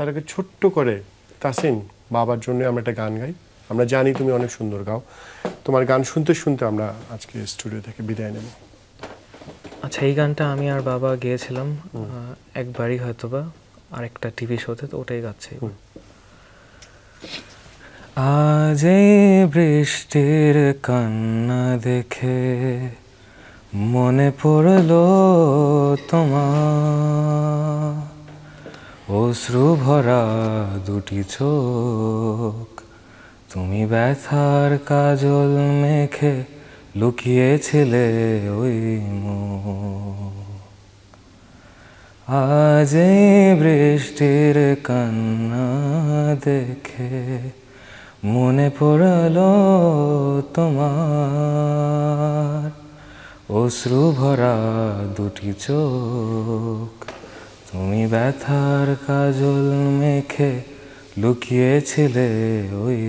তার আগে ছোট্ট করে তাসিন বাবার জন্য আমরা একটা গান গাই। আমরা জানি তুমি অনেক সুন্দর গাও, তোমার গান শুনতে শুনতে আমরা আজকে স্টুডিও থেকে বিদায় নেব। আচ্ছা, এই গানটা আমি আর বাবা গেয়েছিলাম একবারই হয়তোবা, আরেকটা টিভি শোতে, তো ওটাই গাচ্ছি। আজ এই বৃষ্টির কান্না দেখে মনে পড়লো তোমার, অশ্রু ভরা দুটি চোখ, তুমি ব্যথার কাজল মেখে লুকিয়েছিলে ওই মুখ। আজ এই বৃষ্টির কান্না দেখে মনে পড়লো তোমার, অশ্রু ভরা দুটি চোখ, তুমি ব্যথার কাজল মেখে লুকিয়েছিলে ওই